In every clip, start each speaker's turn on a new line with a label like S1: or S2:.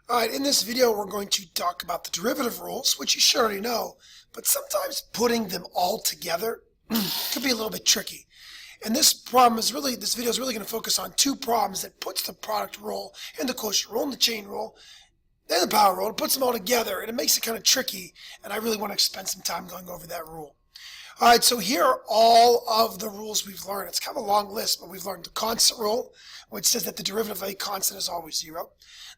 S1: Alright, in this video we're going to talk about the derivative rules, which you should already know, but sometimes putting them all together could be a little bit tricky. And this video is really going to focus on two problems that puts the product rule and the quotient rule and the chain rule and the power rule. It puts them all together and it makes it kind of tricky, and I really want to spend some time going over that rule. Alright, so here are all of the rules we've learned. It's kind of a long list, but we've learned the constant rule, which says that the derivative of a constant is always 0.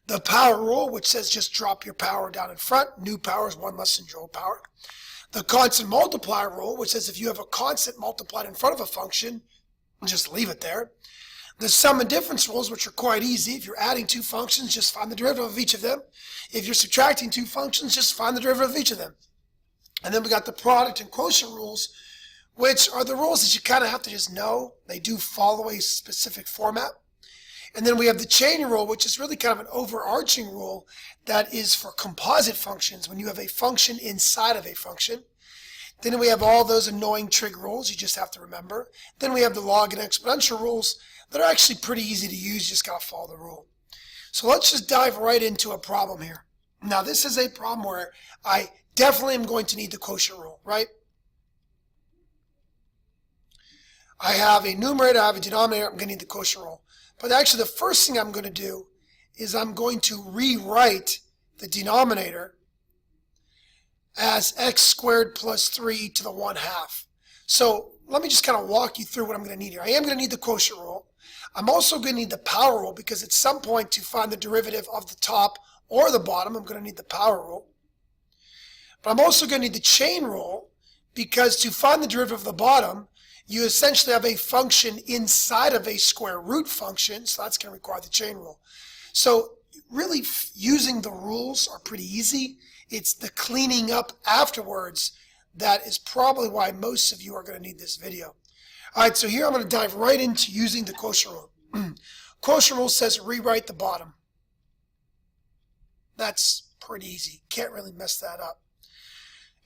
S1: The power rule, which says just drop your power down in front. New power is 1 less than your old power. The constant multiplier rule, which says if you have a constant multiplied in front of a function, just leave it there. The sum and difference rules, which are quite easy. If you're adding two functions, just find the derivative of each of them. If you're subtracting two functions, just find the derivative of each of them. And then we got the product and quotient rules, which are the rules that you kind of have to just know. They do follow a specific format. And then we have the chain rule, which is really kind of an overarching rule that is for composite functions, when you have a function inside of a function. Then we have all those annoying trig rules you just have to remember. Then we have the log and exponential rules that are actually pretty easy to use. You just got to follow the rule. So let's just dive right into a problem here. Now this is a problem where I definitely am going to need the quotient rule, right? I have a numerator, I have a denominator, I'm going to need the quotient rule. But actually the first thing I'm going to do is I'm going to rewrite the denominator as x squared plus 3 to the 1/2. So let me just kind of walk you through what I'm going to need here. I am going to need the quotient rule. I'm also going to need the power rule, because at some point to find the derivative of the top or the bottom, I'm going to need the power rule. But I'm also going to need the chain rule, because to find the derivative of the bottom, you essentially have a function inside of a square root function, so that's going to require the chain rule. So really using the rules are pretty easy. It's the cleaning up afterwards that is probably why most of you are going to need this video. Alright, so here I'm going to dive right into using the quotient rule. Quotient rule says rewrite the bottom. That's pretty easy. Can't really mess that up.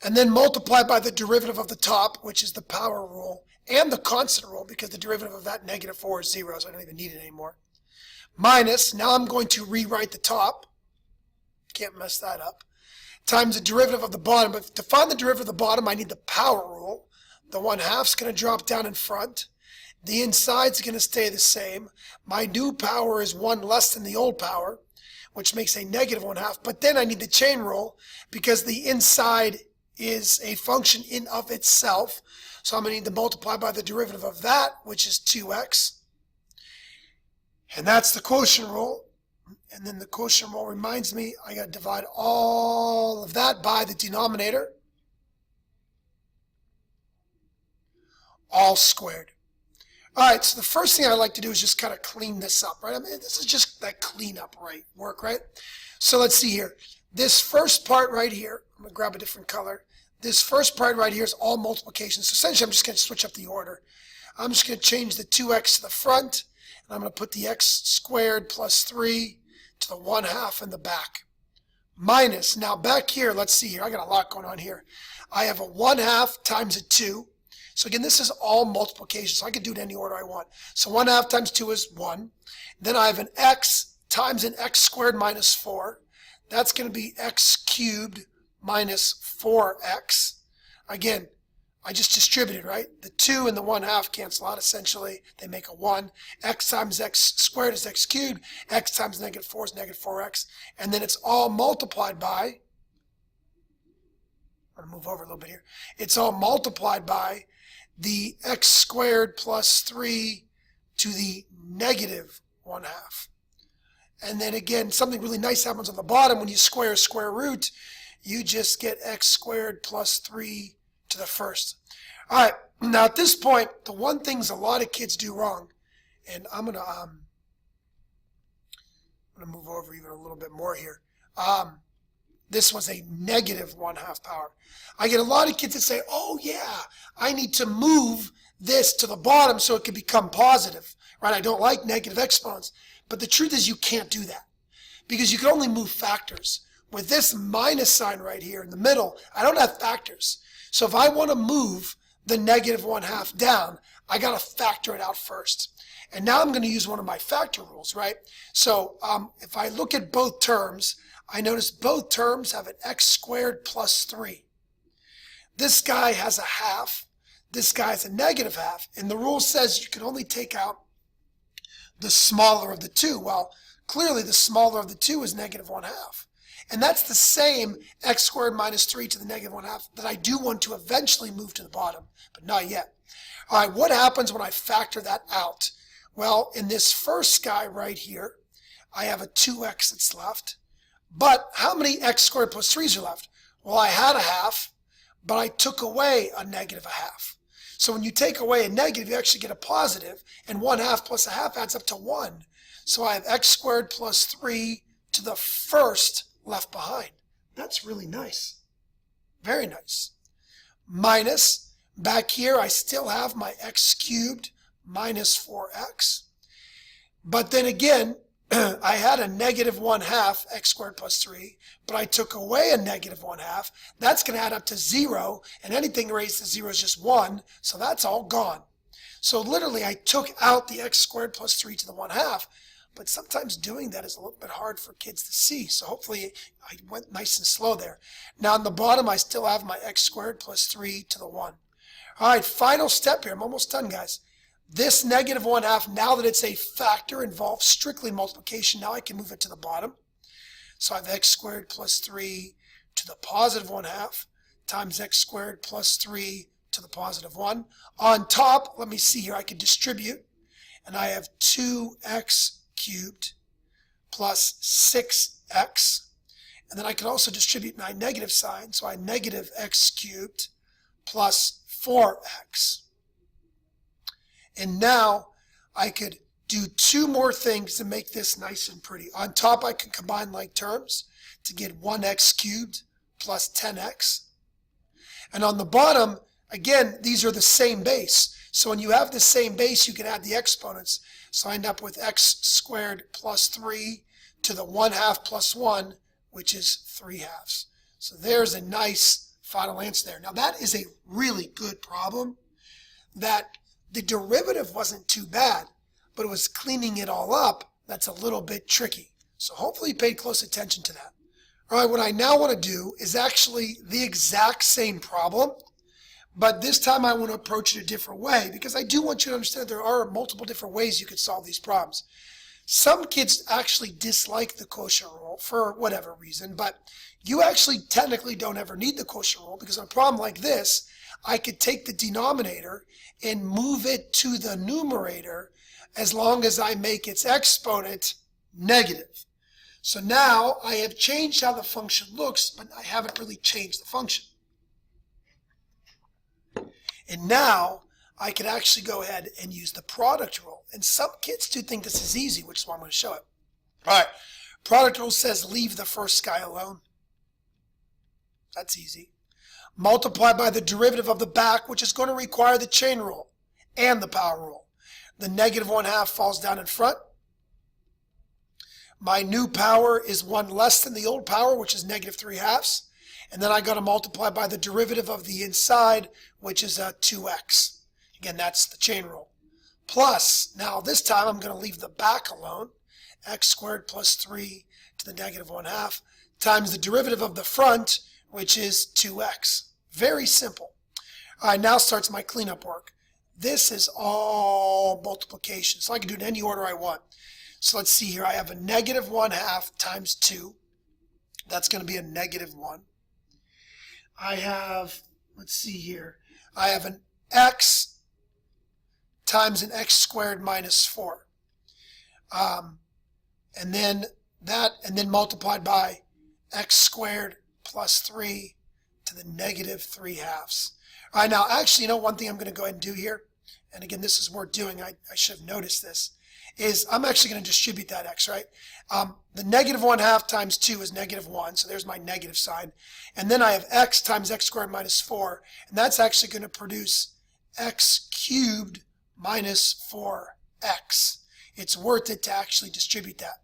S1: And then multiply by the derivative of the top, which is the power rule, and the constant rule, because the derivative of that -4 is 0, so I don't even need it anymore. Minus, now I'm going to rewrite the top. Can't mess that up. Times the derivative of the bottom. But to find the derivative of the bottom, I need the power rule. The 1/2 is going to drop down in front. The inside's going to stay the same. My new power is 1 less than the old power, which makes a -1/2. But then I need the chain rule, because the inside is a function in of itself. So I'm going to need to multiply by the derivative of that, which is 2x. And that's the quotient rule. And then the quotient rule reminds me I got to divide all of that by the denominator, all squared. Alright, so the first thing I like to do is just kind of clean this up, right? I mean, this is just that cleanup work, right? So let's see here. This first part right here, I'm going to grab a different color. This first part right here is all multiplication. So essentially I'm just going to switch up the order. I'm just going to change the 2x to the front, and I'm going to put the x squared plus 3 to the 1/2 in the back. Minus, now back here, let's see here, I got a lot going on here. I have a 1/2 times a 2. So again, this is all multiplication, so I can do it in any order I want. So 1/2 times 2 is 1. Then I have an x times an x squared minus 4. That's going to be x cubed minus 4x. Again, I just distributed, right? The 2 and the 1/2 cancel out essentially. They make a 1. X times x squared is x cubed. X times -4 is -4x. And then it's all multiplied by, I'm going to move over a little bit here. It's all multiplied by the x squared plus 3 to the -1/2. And then again, something really nice happens on the bottom. When you square a square root, you just get x squared plus 3 to the first. All right, now at this point, the one things a lot of kids do wrong, and I'm going to move over even a little bit more here. This was a -1/2 power. I get a lot of kids that say, oh yeah, I need to move this to the bottom so it can become positive, right? I don't like negative exponents. But the truth is you can't do that, because you can only move factors. With this minus sign right here in the middle, I don't have factors. So if I want to move the negative 1/2 down, I got to factor it out first. And now I'm going to use one of my factor rules, right? So if I look at both terms, I notice both terms have an x squared plus 3. This guy has a half. This guy has a negative half. And the rule says you can only take out the smaller of the two. Well, clearly the smaller of the two is negative 1/2. And that's the same x squared minus 3 to the negative 1/2 that I do want to eventually move to the bottom, but not yet. All right, what happens when I factor that out? Well, in this first guy right here, I have a 2x that's left. But how many x squared plus 3's are left? Well, I had a half, but I took away a negative 1/2. So when you take away a negative, you actually get a positive, and 1/2 plus a half adds up to 1. So I have x squared plus 3 to the first left behind. That's really nice. Very nice. Minus, back here I still have my x cubed minus 4x. But then again, I had a negative 1/2 x squared plus 3, but I took away a negative 1/2. That's going to add up to 0, and anything raised to 0 is just 1, so that's all gone. So literally I took out the x squared plus 3 to the 1/2, but sometimes doing that is a little bit hard for kids to see, so hopefully I went nice and slow there. Now on the bottom I still have my x squared plus 3 to the 1. All right, final step here. I'm almost done, guys. This negative 1/2, now that it's a factor, involves strictly multiplication. Now I can move it to the bottom. So I have x squared plus 3 to the positive 1/2 times x squared plus 3 to the positive 1. On top, let me see here, I can distribute, and I have 2x cubed plus 6x. And then I can also distribute my negative sign, so I negative x cubed plus 4x. And now I could do two more things to make this nice and pretty. On top, I can combine like terms to get 1x cubed plus 10x. And on the bottom, again, these are the same base. So when you have the same base, you can add the exponents. So I end up with x squared plus 3 to the 1/2 plus 1, which is 3/2. So there's a nice final answer there. Now that is a really good problem that the derivative wasn't too bad, but it was cleaning it all up that's a little bit tricky. So hopefully you paid close attention to that. All right, what I now want to do is actually the exact same problem, but this time I want to approach it a different way because I do want you to understand there are multiple different ways you could solve these problems. Some kids actually dislike the quotient rule for whatever reason, but you actually technically don't ever need the quotient rule because on a problem like this, I could take the denominator and move it to the numerator as long as I make its exponent negative. So now I have changed how the function looks, but I haven't really changed the function. And now I could actually go ahead and use the product rule. And some kids do think this is easy, which is why I'm going to show it. All right, product rule says leave the first guy alone. That's easy. Multiply by the derivative of the back, which is going to require the chain rule and the power rule. The negative 1/2 falls down in front. My new power is 1 less than the old power, which is negative 3/2. And then I got to multiply by the derivative of the inside, which is 2x. Again, that's the chain rule. Plus, now this time I'm going to leave the back alone. X squared plus 3 to the negative 1/2 times the derivative of the front, which is 2x. Very simple. All right, now starts my cleanup work. This is all multiplication, so I can do it in any order I want. So let's see here. I have a negative 1/2 times 2. That's going to be a negative 1. I have, let's see here. I have an x times an x squared minus 4. And then multiplied by x squared plus 3 to the negative 3/2. All right, now actually, you know, one thing I'm going to go ahead and do here, and again, this is worth doing, I should have noticed this, is I'm actually going to distribute that x, right? The negative 1/2 times 2 is negative 1, so there's my negative sign. And then I have x times x squared minus 4, and that's actually going to produce x cubed minus 4x. It's worth it to actually distribute that.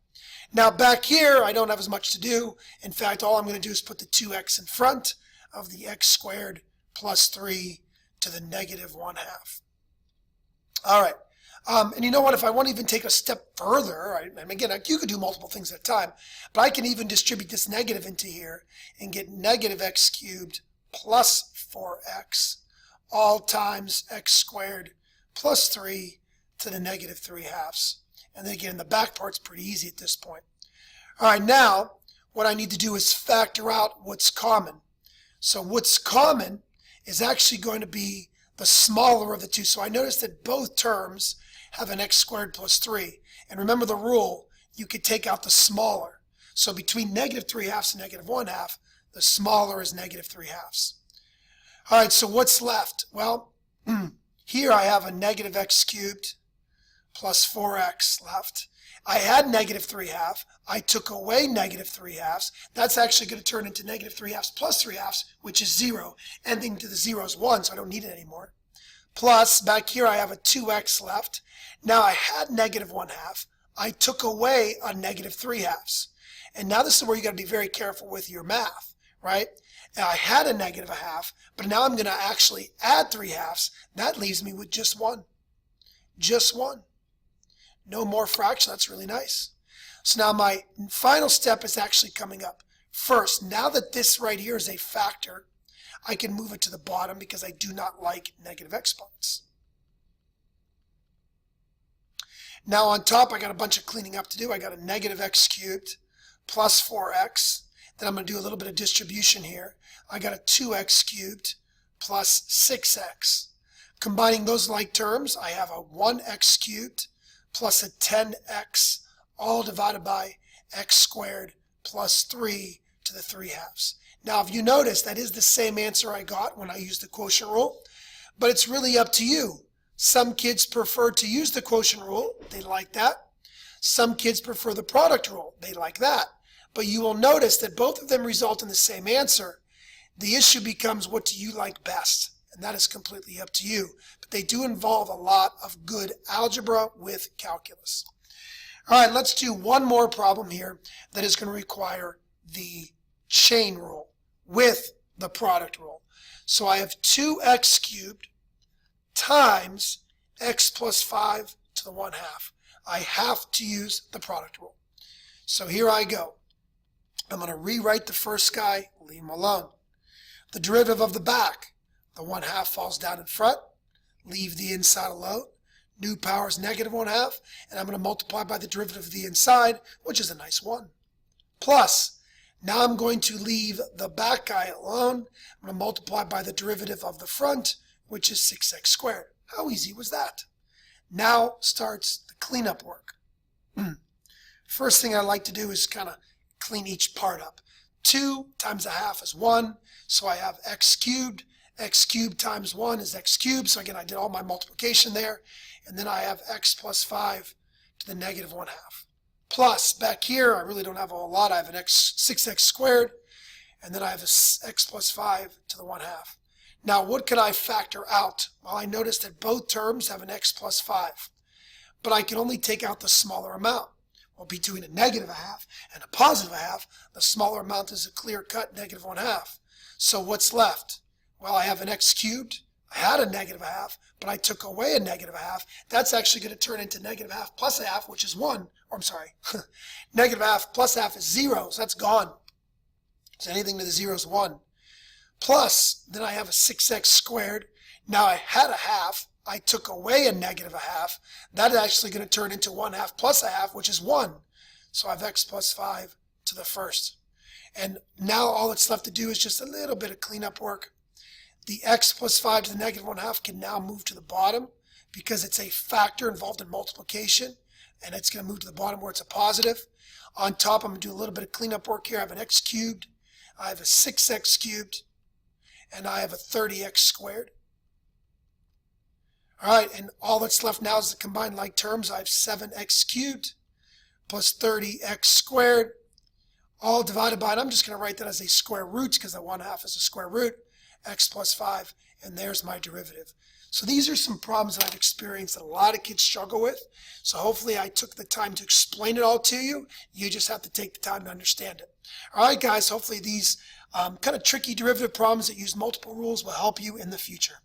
S1: Now back here, I don't have as much to do. In fact, all I'm going to do is put the 2x in front of the x squared plus 3 to the negative 1/2. All right. And you know what? If I want to even take a step further, right, and again, you could do multiple things at a time, but I can even distribute this negative into here and get negative x cubed plus 4x all times x squared plus 3 to the negative 3/2. And then again, the back part's pretty easy at this point. All right, now what I need to do is factor out what's common. So what's common is actually going to be the smaller of the two. So I notice that both terms have an x squared plus 3. And remember the rule, you could take out the smaller. So between negative 3/2 and negative 1/2, the smaller is negative 3/2. All right, so what's left? Well, here I have a negative x cubed plus 4x left. I had negative 3/2. I took away negative 3/2. That's actually going to turn into negative 3/2 plus 3/2, which is 0. Ending to the 0 is 1, so I don't need it anymore. Plus, back here I have a 2x left. Now I had negative 1/2. I took away a negative 3/2. And now this is where you got to be very careful with your math, right? Now I had a negative 1/2, but now I'm going to actually add 3/2. That leaves me with just 1. Just 1. No more fraction. That's really nice. So now my final step is actually coming up. First, now that this right here is a factor, I can move it to the bottom because I do not like negative exponents. Now on top, I got a bunch of cleaning up to do. I got a negative x cubed plus 4x. Then I'm going to do a little bit of distribution here. I got a 2x cubed plus 6x. Combining those like terms, I have a 1x cubed plus a 10x, all divided by x squared plus 3 to the 3/2. Now, if you notice, that is the same answer I got when I used the quotient rule, but it's really up to you. Some kids prefer to use the quotient rule. They like that. Some kids prefer the product rule. They like that. But you will notice that both of them result in the same answer. The issue becomes, what do you like best? And that is completely up to you. But they do involve a lot of good algebra with calculus. All right, let's do one more problem here that is going to require the chain rule with the product rule. So I have 2x cubed times x plus 5 to the 1/2. I have to use the product rule. So here I go. I'm going to rewrite the first guy, leave him alone. The derivative of the back, the 1/2 falls down in front, leave the inside alone. New power is negative 1/2, and I'm going to multiply by the derivative of the inside, which is a nice 1. Plus, now I'm going to leave the back guy alone. I'm going to multiply by the derivative of the front, which is 6x squared. How easy was that? Now starts the cleanup work. First thing I like to do is kind of clean each part up. 2 times 1/2 is 1, so I have x cubed. X cubed times 1 is x cubed, so again I did all my multiplication there. And then I have x plus 5 to the negative 1/2. Plus, back here, I really don't have a whole lot. I have an 6x squared, and then I have a x plus 5 to the 1/2. Now, what could I factor out? Well, I noticed that both terms have an x plus 5, but I can only take out the smaller amount. Well, between a negative 1/2 and a positive 1/2, the smaller amount is a clear-cut negative 1/2. So what's left? Well, I have an x cubed. I had a negative 1/2, but I took away a negative 1/2. That's actually going to turn into negative 1/2 plus 1/2, which is 1. Or I'm sorry, negative 1/2 plus 1/2 is 0, so that's gone. So anything to the 0 is 1. Plus, then I have a 6x squared. Now I had a 1/2. I took away a negative 1/2. That is actually going to turn into 1/2 plus 1/2, which is 1. So I have x plus 5 to the first. And now all that's left to do is just a little bit of cleanup work. The x plus 5 to the negative 1/2 can now move to the bottom because it's a factor involved in multiplication, and it's going to move to the bottom where it's a positive. On top, I'm going to do a little bit of cleanup work here. I have an x cubed, I have a 6x cubed, and I have a 30x squared. All right, and all that's left now is the combined like terms. I have 7x cubed plus 30x squared, all divided by, and I'm just going to write that as a square root because the 1/2 is a square root, x plus 5, and there's my derivative. So these are some problems that I've experienced that a lot of kids struggle with. So hopefully I took the time to explain it all to you. You just have to take the time to understand it. All right, guys, hopefully these kind of tricky derivative problems that use multiple rules will help you in the future.